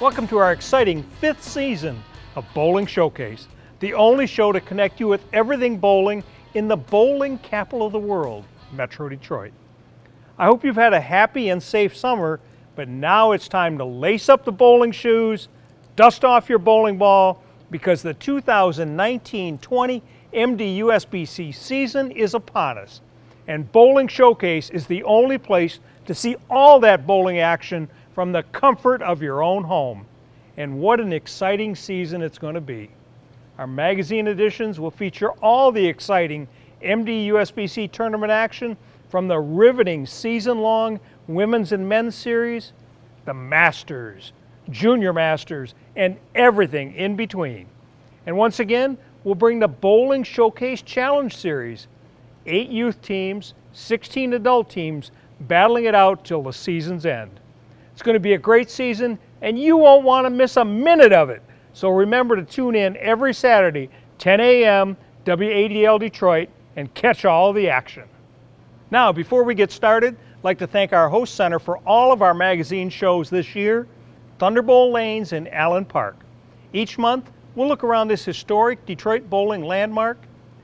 Welcome to our exciting 5th season of Bowling Showcase, the only show to connect you with everything bowling in the bowling capital of the world, Metro Detroit. I hope you've had a happy and safe summer, but now it's time to lace up the bowling shoes, dust off your bowling ball, because the 2019-20 MD-USBC season is upon us. And Bowling Showcase is the only place to see all that bowling action from the comfort of your own home. And what an exciting season it's going to be. Our magazine editions will feature all the exciting MD-USBC tournament action, from the riveting season-long women's and men's series, the Masters, Junior Masters, and everything in between. And once again, we'll bring the Bowling Showcase Challenge Series, 8 youth teams, 16 adult teams, battling it out till the season's end. It's going to be a great season, and you won't want to miss a minute of it. So remember to tune in every Saturday, 10 a.m., WADL Detroit, and catch all the action. Now, before we get started, I'd like to thank our host center for all of our magazine shows this year, Thunderbowl Lanes in Allen Park. Each month, we'll look around this historic Detroit bowling landmark,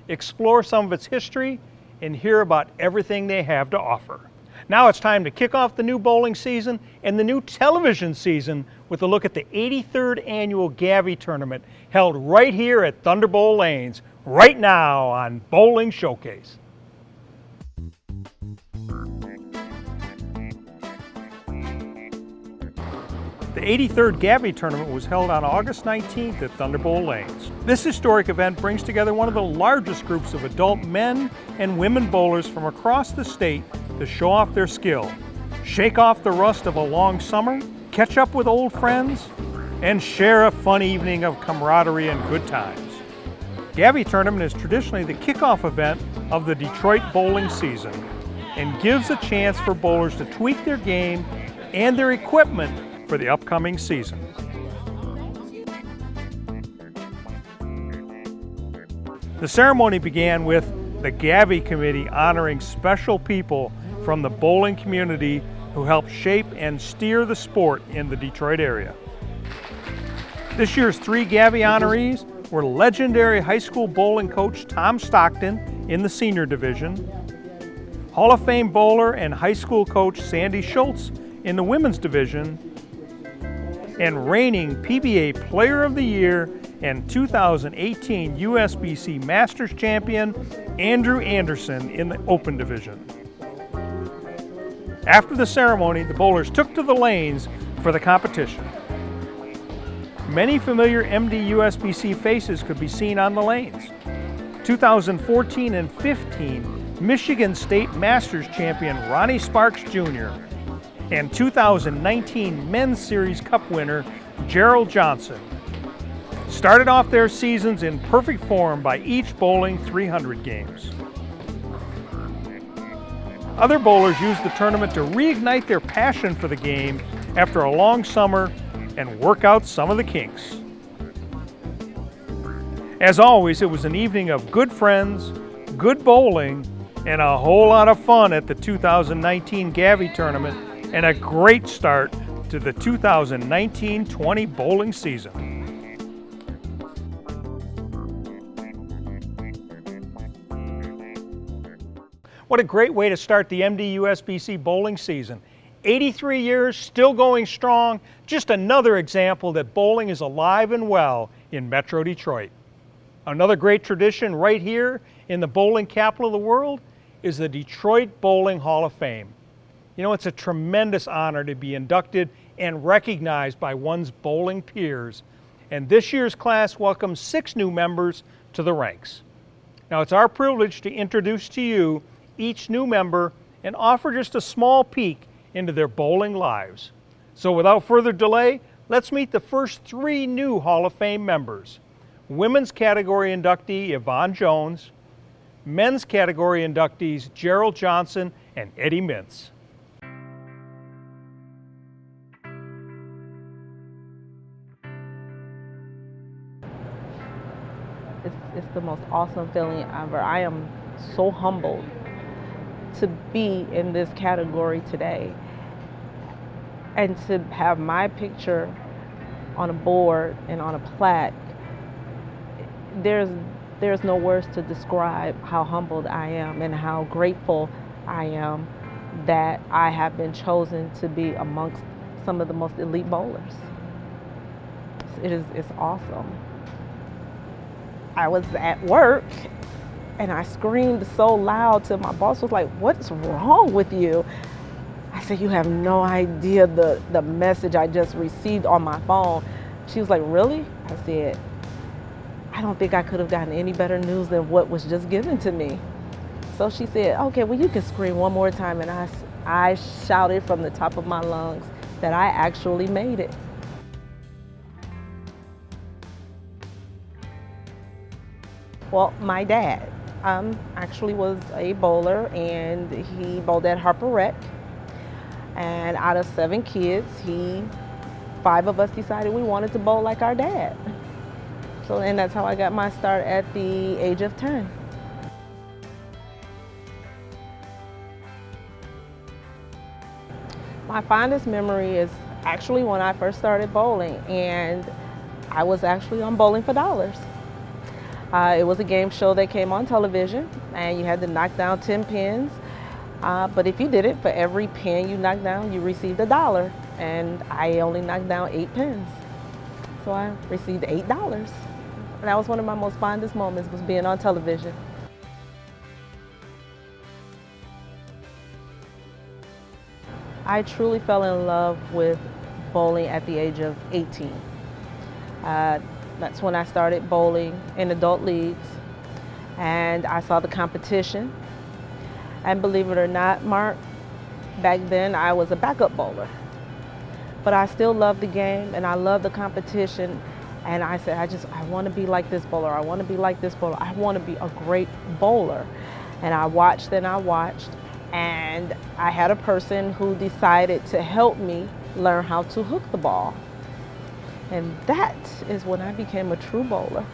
explore some of its history, and hear about everything they have to offer. Now it's time to kick off the new bowling season and the new television season with a look at the 83rd annual Gavie tournament held right here at Thunderbowl Lanes, right now on Bowling Showcase. The 83rd Gavie tournament was held on August 19th at Thunderbowl Lanes. This historic event brings together one of the largest groups of adult men and women bowlers from across the state to show off their skill, shake off the rust of a long summer, catch up with old friends, and share a fun evening of camaraderie and good times. Gavie tournament is traditionally the kickoff event of the Detroit bowling season and gives a chance for bowlers to tweak their game and their equipment for the upcoming season. The ceremony began with the Gavie Committee honoring special people from the bowling community who helped shape and steer the sport in the Detroit area. This year's 3 Gavie honorees were legendary high school bowling coach Tom Stockton in the senior division, Hall of Fame bowler and high school coach Sandy Schultz in the women's division, and reigning PBA Player of the Year and 2018 USBC Masters champion Andrew Anderson in the open division. After the ceremony, the bowlers took to the lanes for the competition. Many familiar MD-USBC faces could be seen on the lanes. 2014 and 15 Michigan State Masters champion Ronnie Sparks Jr. and 2019 Men's Series Cup winner Gerald Johnson started off their seasons in perfect form by each bowling 300 games. Other bowlers used the tournament to reignite their passion for the game after a long summer and work out some of the kinks. As always, it was an evening of good friends, good bowling, and a whole lot of fun at the 2019 Gavie tournament, and a great start to the 2019-20 bowling season. What a great way to start the MD-USBC bowling season. 83 years, still going strong, just another example that bowling is alive and well in Metro Detroit. Another great tradition right here in the bowling capital of the world is the Detroit Bowling Hall of Fame. You know, it's a tremendous honor to be inducted and recognized by one's bowling peers. And this year's class welcomes 6 new members to the ranks. Now, it's our privilege to introduce to you each new member and offer just a small peek into their bowling lives. So without further delay, let's meet the first 3 new Hall of Fame members. Women's category inductee Yvonne Jones, men's category inductees Gerald Johnson and Eddie Mintz. It's the most awesome feeling ever. I am so humbled to be in this category today and to have my picture on a board and on a plaque, there's no words to describe how humbled I am and how grateful I am that I have been chosen to be amongst some of the most elite bowlers. It's awesome. I was at work and I screamed so loud till my boss was like, "What's wrong with you?" I said, "You have no idea the message I just received on my phone." She was like, "Really?" I said, "I don't think I could have gotten any better news than what was just given to me." So she said, "Okay, well, you can scream one more time." And I shouted from the top of my lungs that I actually made it. Well, my dad actually was a bowler, and he bowled at Harper Rec. And out of 7 kids, 5 of us decided we wanted to bowl like our dad. And that's how I got my start at the age of 10. My fondest memory is actually when I first started bowling, and I was actually on Bowling for Dollars. It was a game show that came on television, and you had to knock down 10 pins. But if you did it, for every pin you knocked down, you received $1. And I only knocked down 8 pins. So I received $8. And that was one of my most fondest moments, was being on television. I truly fell in love with bowling at the age of 18. That's when I started bowling in adult leagues, and I saw the competition. And believe it or not, Mark, back then I was a backup bowler. But I still loved the game and I loved the competition. And I said, I want to be like this bowler. I want to be like this bowler. I want to be a great bowler. And I watched and I watched. And I had a person who decided to help me learn how to hook the ball. And that is when I became a true bowler.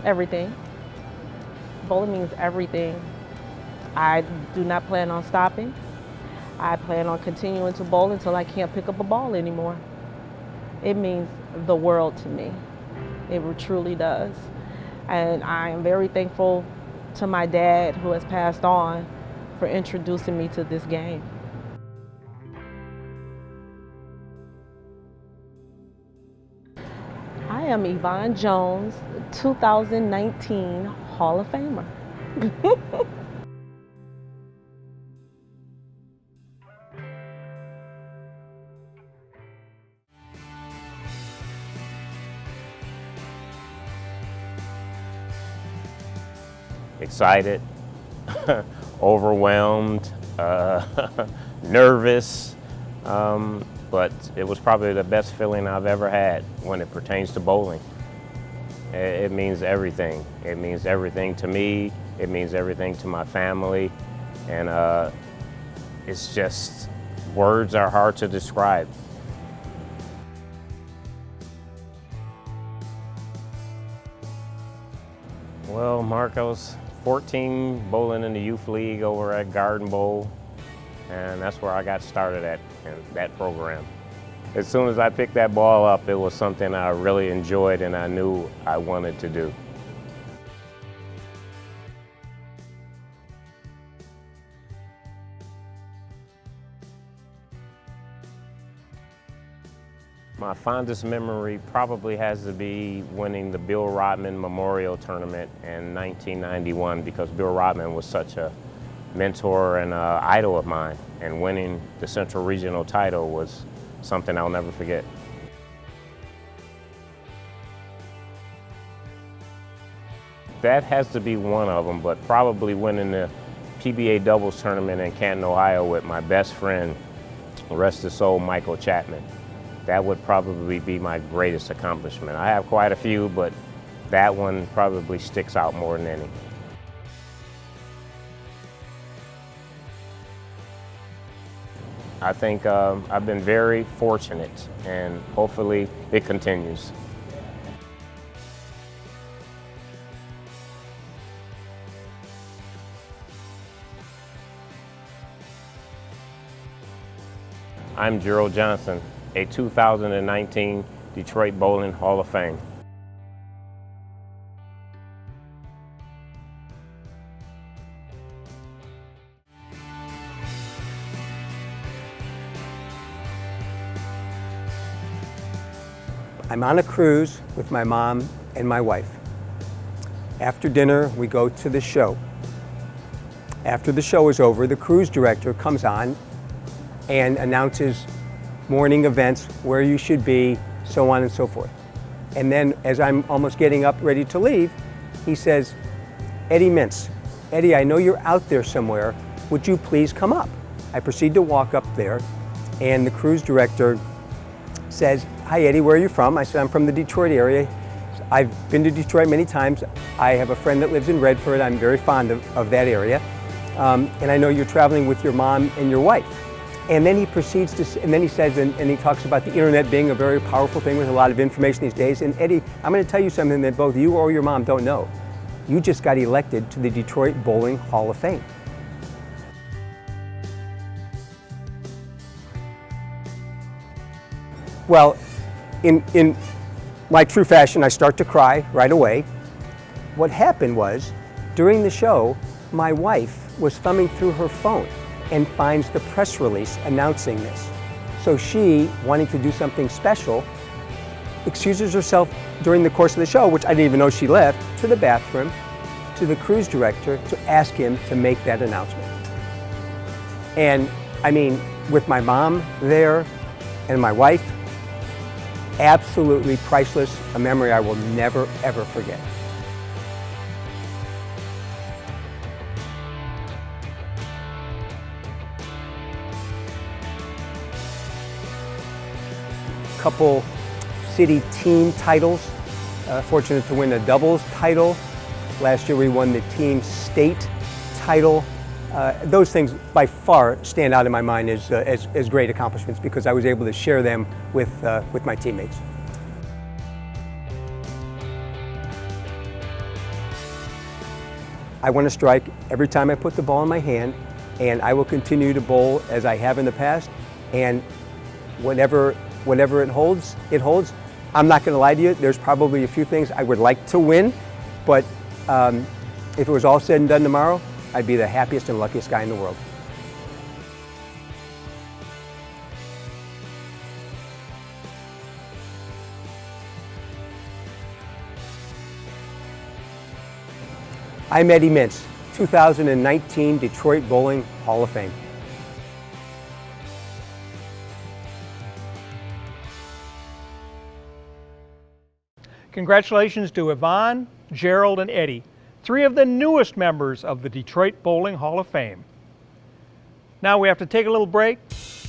Everything. Bowling means everything. I do not plan on stopping. I plan on continuing to bowl until I can't pick up a ball anymore. It means the world to me. It truly does. And I am very thankful to my dad, who has passed on, for introducing me to this game. I am Yvonne Jones, 2019 Hall of Famer. Excited, overwhelmed, nervous, but it was probably the best feeling I've ever had when it pertains to bowling. It means everything. It means everything to me. It means everything to my family. And it's just, words are hard to describe. Well, Mark, I was 14 bowling in the youth league over at Garden Bowl, and that's where I got started at in that program. As soon as I picked that ball up, it was something I really enjoyed and I knew I wanted to do. My fondest memory probably has to be winning the Bill Rodman Memorial Tournament in 1991, because Bill Rodman was such a mentor and idol of mine, and winning the Central Regional title was something I'll never forget. That has to be one of them, but probably winning the PBA doubles tournament in Canton, Ohio with my best friend, rest his soul, Michael Chapman. That would probably be my greatest accomplishment. I have quite a few, but that one probably sticks out more than any. I think I've been very fortunate, and hopefully it continues. I'm Gerald Johnson, a 2019 Detroit Bowling Hall of Fame. I'm on a cruise with my mom and my wife. After dinner, we go to the show. After the show is over, the cruise director comes on and announces morning events, where you should be, so on and so forth. And then as I'm almost getting up ready to leave, he says, Eddie Mintz, Eddie, I know you're out there somewhere. Would you please come up? I proceed to walk up there, and the cruise director says, hi Eddie, where are you from? I said, I'm from the Detroit area. I've been to Detroit many times. I have a friend that lives in Redford. I'm very fond of that area. And I know you're traveling with your mom and your wife. And then he proceeds to, and then he says, and he talks about the internet being a very powerful thing with a lot of information these days. And Eddie, I'm going to tell you something that both you or your mom don't know. You just got elected to the Detroit Bowling Hall of Fame. Well, in my true fashion, I start to cry right away. What happened was, during the show, my wife was thumbing through her phone and finds the press release announcing this. So she, wanting to do something special, excuses herself during the course of the show, which I didn't even know she left, to the bathroom, to the cruise director to ask him to make that announcement. And I mean, with my mom there and my wife, absolutely priceless, a memory I will never, ever forget. Couple city team titles, fortunate to win a doubles title. Last year we won the team state title. Those things by far stand out in my mind as great accomplishments because I was able to share them with my teammates. I want to strike every time I put the ball in my hand, and I will continue to bowl as I have in the past, and whatever it holds, it holds. I'm not going to lie to you, there's probably a few things I would like to win, but if it was all said and done tomorrow, I'd be the happiest and luckiest guy in the world. I'm Eddie Mintz, 2019 Detroit Bowling Hall of Fame. Congratulations to Yvonne, Gerald, and Eddie, three of the newest members of the Detroit Bowling Hall of Fame. Now we have to take a little break,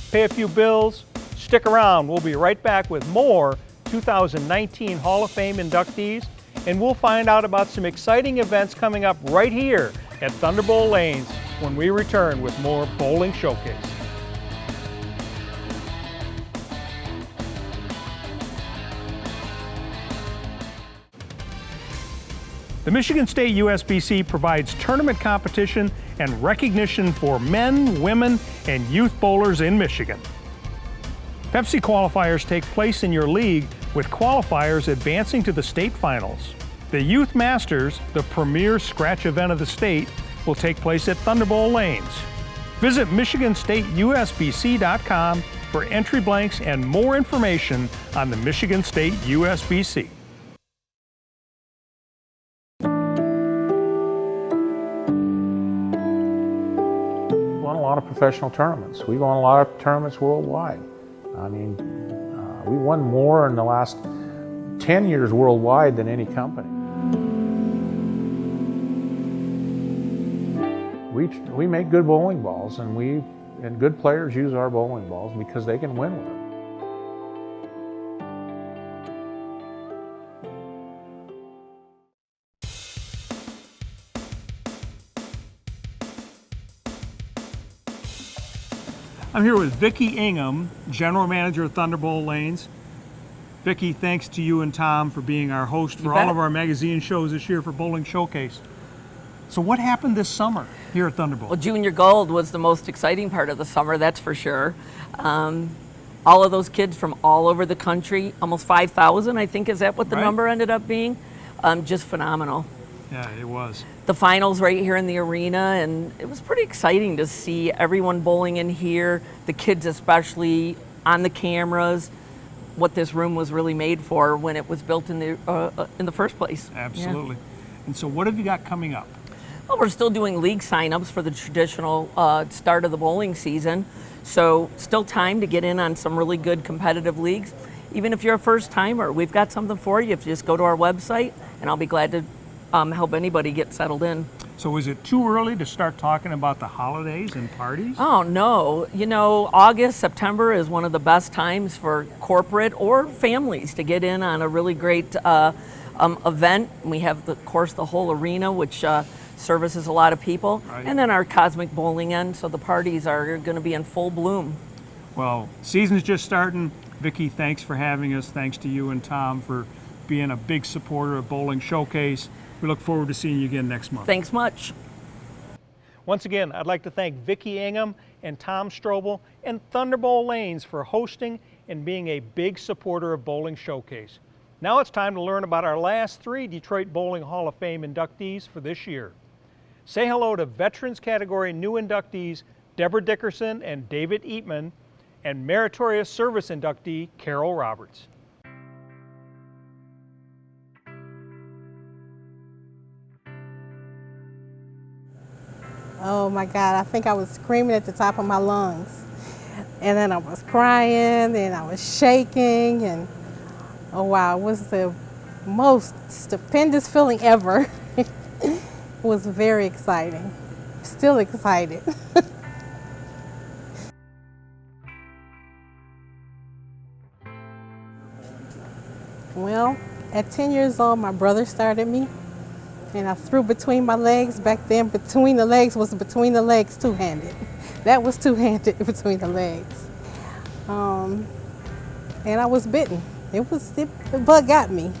pay a few bills. Stick around, we'll be right back with more 2019 Hall of Fame inductees, and we'll find out about some exciting events coming up right here at Thunderbowl Lanes when we return with more Bowling Showcase. The Michigan State USBC provides tournament competition and recognition for men, women, and youth bowlers in Michigan. Pepsi qualifiers take place in your league, with qualifiers advancing to the state finals. The Youth Masters, the premier scratch event of the state, will take place at Thunderbowl Lanes. Visit MichiganStateUSBC.com for entry blanks and more information on the Michigan State USBC. A lot of professional tournaments. We've won a lot of tournaments worldwide. I mean, we won more in the last 10 years worldwide than any company. We make good bowling balls, and good players use our bowling balls because they can win with them. I'm here with Vicki Ingham, General Manager of Thunderbowl Lanes. Vicki, thanks to you and Tom for being our host for all of our magazine shows this year for Bowling Showcase. So what happened this summer here at Thunderbowl? Well, Junior Gold was the most exciting part of the summer, that's for sure. all of those kids from all over the country, almost 5,000, I think, is that what the Right. number ended up being? Just phenomenal. Yeah, it was. The finals right here in the arena, and it was pretty exciting to see everyone bowling in here, the kids especially, on the cameras, what this room was really made for when it was built in the first place. Absolutely. And so what have you got coming up? Well, we're still doing league signups for the traditional start of the bowling season, so still time to get in on some really good competitive leagues. Even if you're a first timer, we've got something for you. If you just go to our website, and I'll be glad to help anybody get settled in. So is it too early to start talking about the holidays and parties? Oh, no. You know, August, September is one of the best times for corporate or families to get in on a really great event. We have, of course, the whole arena, which services a lot of people, Right. and then our Cosmic Bowling end, so the parties are going to be in full bloom. Well, season's just starting. Vicki, thanks for having us. Thanks to you and Tom for being a big supporter of Bowling Showcase. We look forward to seeing you again next month. Thanks much. Once again, I'd like to thank Vicki Ingham and Tom Strobel and Thunderbowl Lanes for hosting and being a big supporter of Bowling Showcase. Now it's time to learn about our last 3 Detroit Bowling Hall of Fame inductees for this year. Say hello to Veterans Category new inductees Deborah Dickerson and David Eatman, and Meritorious Service inductee Carol Roberts. Oh my God, I think I was screaming at the top of my lungs. And then I was crying and I was shaking, and oh wow, it was the most stupendous feeling ever. It was very exciting. Still excited. Well, at 10 years old, my brother started me, and I threw between my legs. Back then, between the legs was between the legs two-handed. That was two-handed between the legs. And I was bitten. The bug got me.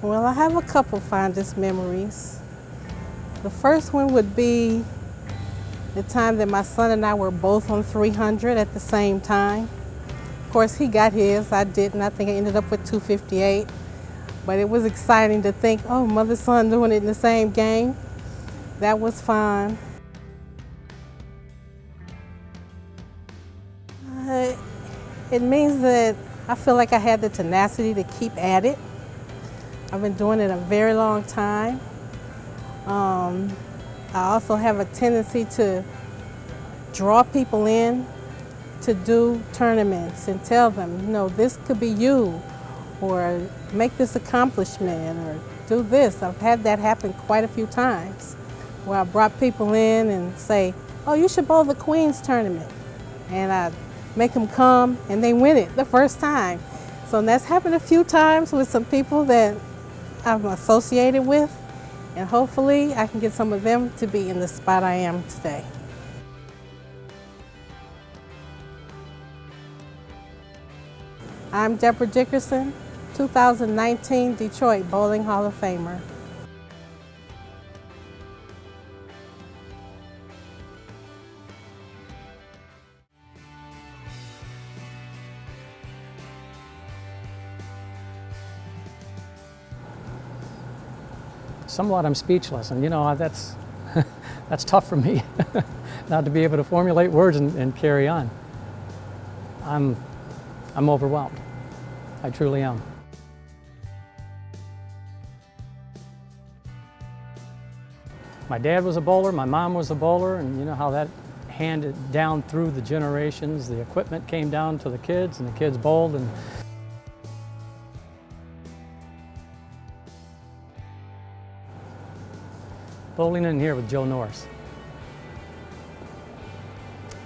Well, I have a couple fondest memories. The first one would be the time that my son and I were both on 300 at the same time. Of course, he got his, I didn't. I think I ended up with 258. But it was exciting to think, oh, mother, son doing it in the same game. That was fun. It means that I feel like I had the tenacity to keep at it. I've been doing it a very long time. I also have a tendency to draw people in to do tournaments and tell them, you know, this could be you, or make this accomplishment, or do this. I've had that happen quite a few times, where I brought people in and say, oh, you should bowl the Queen's tournament. And I make them come and they win it the first time. So that's happened a few times with some people that I'm associated with, and hopefully I can get some of them to be in the spot I am today. I'm Deborah Dickerson, 2019 Detroit Bowling Hall of Famer. Somewhat I'm speechless, and you know, that's that's tough for me, not to be able to formulate words and carry on. I'm overwhelmed. I truly am. My dad was a bowler, my mom was a bowler, and you know how that handed down through the generations. The equipment came down to the kids, and the kids bowled, and bowling in here with Joe Norris.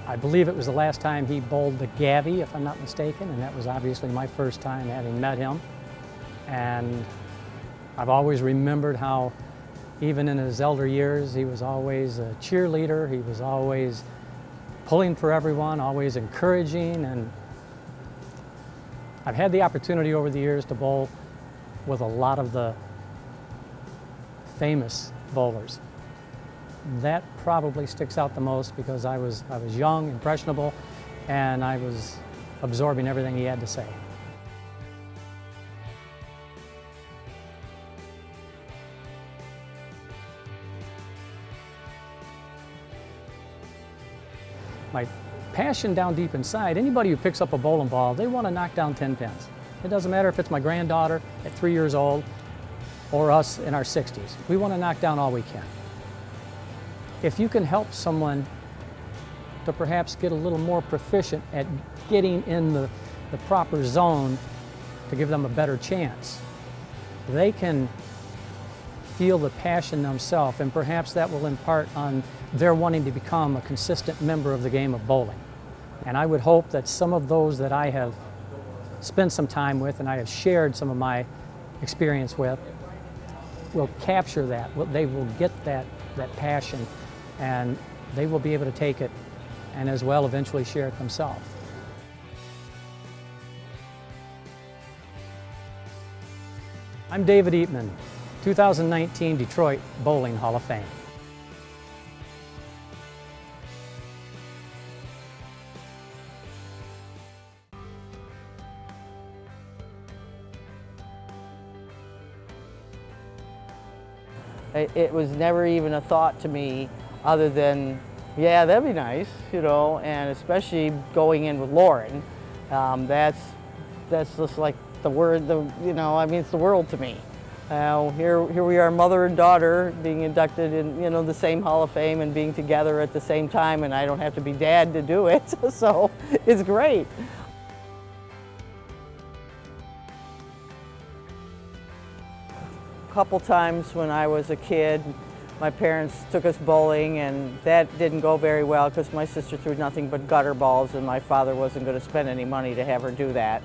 I believe it was the last time he bowled the Gavie, if I'm not mistaken, and that was obviously my first time having met him. And I've always remembered how, even in his elder years, he was always a cheerleader. He was always pulling for everyone, always encouraging. And I've had the opportunity over the years to bowl with a lot of the famous bowlers. that probably sticks out the most because I was young, impressionable, and I was absorbing everything he had to say. My passion down deep inside, anybody who picks up a bowling ball, they want to knock down 10 pins. It doesn't matter if it's my granddaughter at 3 years old or us in our 60s. We want to knock down all we can. If you can help someone to perhaps get a little more proficient at getting in the proper zone to give them a better chance, they can feel the passion themselves, and perhaps that will impart on their wanting to become a consistent member of the game of bowling. And I would hope that some of those that I have spent some time with and I have shared some of my experience with will capture that. They will get that passion, and they will be able to take it and as well eventually share it themselves. I'm David Eatman, 2019 Detroit Bowling Hall of Fame. It was never even a thought to me other than, yeah, that'd be nice, you know, and especially going in with Lauren. That's just like the word, you know, I mean, it's the world to me. Here we are, mother and daughter, being inducted in, you know, the same Hall of Fame and being together at the same time, and I don't have to be dad to do it, so it's great. A couple times when I was a kid, my parents took us bowling, and that didn't go very well because my sister threw nothing but gutter balls, and my father wasn't going to spend any money to have her do that.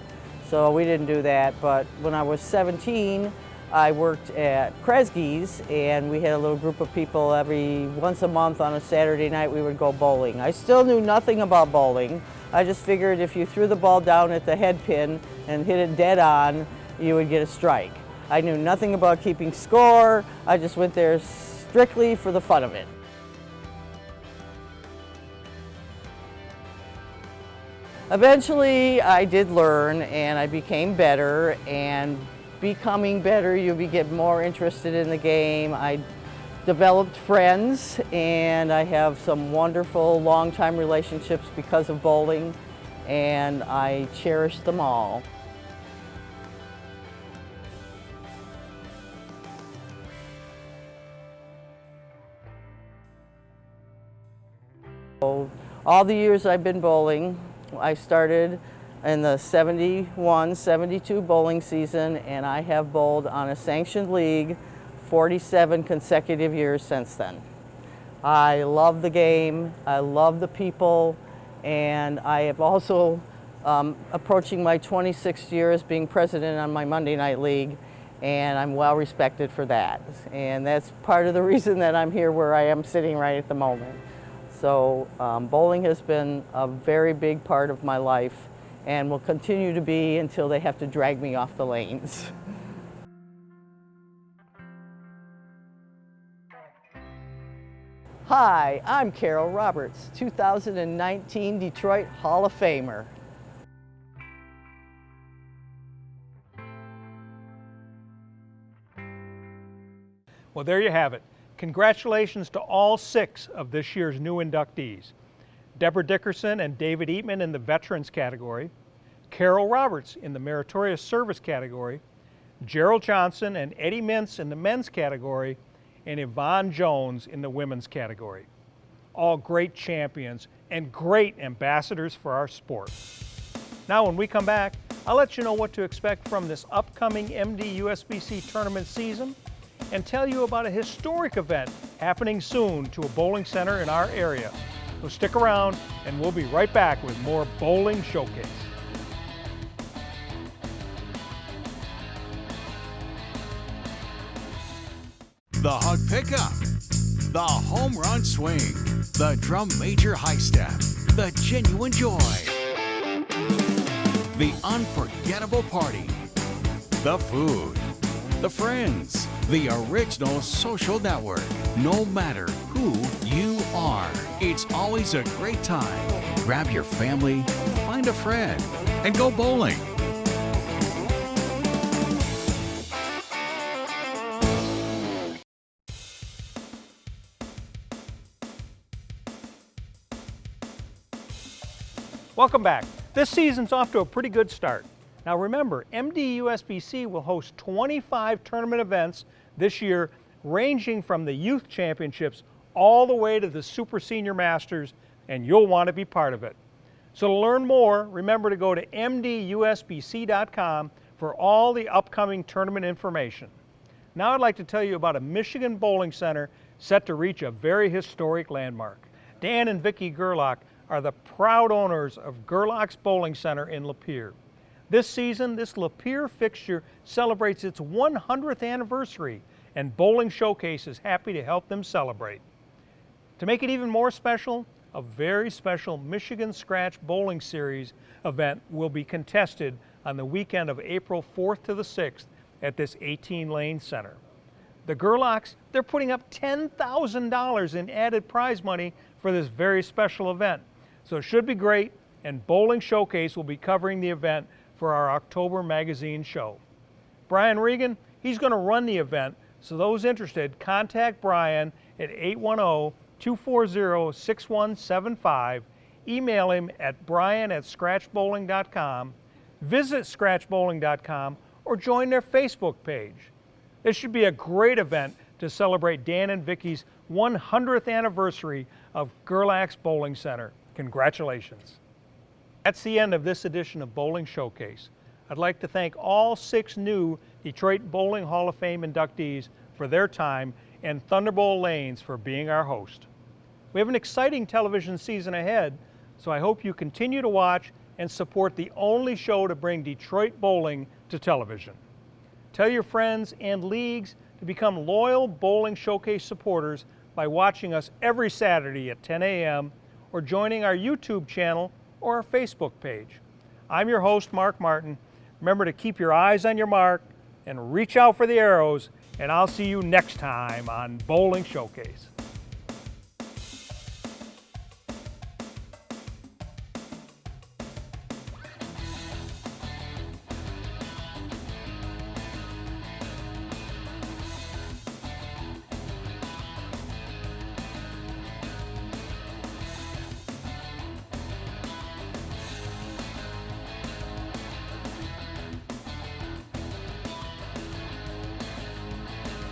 So we didn't do that. But when I was 17, I worked at Kresge's, and we had a little group of people once a month on a Saturday night we would go bowling. I still knew nothing about bowling. I just figured if you threw the ball down at the head pin and hit it dead on, you would get a strike. I knew nothing about keeping score. I just went there strictly for the fun of it. Eventually, I did learn, and I became better, and becoming better, you get more interested in the game. I developed friends, and I have some wonderful long-time relationships because of bowling, and I cherish them all. All the years I've been bowling, I started in the 71-72 bowling season, and I have bowled on a sanctioned league 47 consecutive years since then. I love the game, I love the people, and I have also approaching my 26th year as being president on my Monday night league, and I'm well respected for that. And that's part of the reason that I'm here where I am sitting right at the moment. So bowling has been a very big part of my life and will continue to be until they have to drag me off the lanes. Hi, I'm Carol Roberts, 2019 Detroit Hall of Famer. Well, there you have it. Congratulations to all 6 of this year's new inductees. Deborah Dickerson and David Eatman in the Veterans category, Carol Roberts in the Meritorious Service category, Gerald Johnson and Eddie Mintz in the Men's category, and Yvonne Jones in the Women's category. All great champions and great ambassadors for our sport. Now when we come back, I'll let you know what to expect from this upcoming MD USBC tournament season and tell you about a historic event happening soon to a bowling center in our area. So stick around and we'll be right back with more Bowling Showcase. The hug pickup, the home run swing, the drum major high step, the genuine joy, the unforgettable party, the food, the friends, the original social network. No matter who you are, it's always a great time. Grab your family, find a friend, and go bowling. Welcome back. This season's off to a pretty good start. Now remember, MDUSBC will host 25 tournament events this year, ranging from the Youth Championships all the way to the Super Senior Masters, and you'll want to be part of it. So to learn more, remember to go to mdusbc.com for all the upcoming tournament information. Now I'd like to tell you about a Michigan bowling center set to reach a very historic landmark. Dan and Vicki Gerlach are the proud owners of Gerlach's Bowling Center in Lapeer. This season, this Lapeer fixture celebrates its 100th anniversary, and Bowling Showcase is happy to help them celebrate. To make it even more special, a very special Michigan Scratch Bowling Series event will be contested on the weekend of April 4th to the 6th at this 18-lane center. The Gerlachs, they're putting up $10,000 in added prize money for this very special event. So it should be great, and Bowling Showcase will be covering the event for our October magazine show. Brian Regan, he's going to run the event, so those interested, contact Brian at 810-240-6175, email him at brian@scratchbowling.com, visit scratchbowling.com, or join their Facebook page. This should be a great event to celebrate Dan and Vicki's 100th anniversary of Gerlach's Bowling Center. Congratulations. That's the end of this edition of Bowling Showcase. I'd like to thank all 6 new Detroit Bowling Hall of Fame inductees for their time and Thunderbowl Lanes for being our host. We have an exciting television season ahead, so I hope you continue to watch and support the only show to bring Detroit bowling to television. Tell your friends and leagues to become loyal Bowling Showcase supporters by watching us every Saturday at 10 a.m. or joining our YouTube channel or our Facebook page. I'm your host, Mark Martin. Remember to keep your eyes on your mark and reach out for the arrows, and I'll see you next time on Bowling Showcase.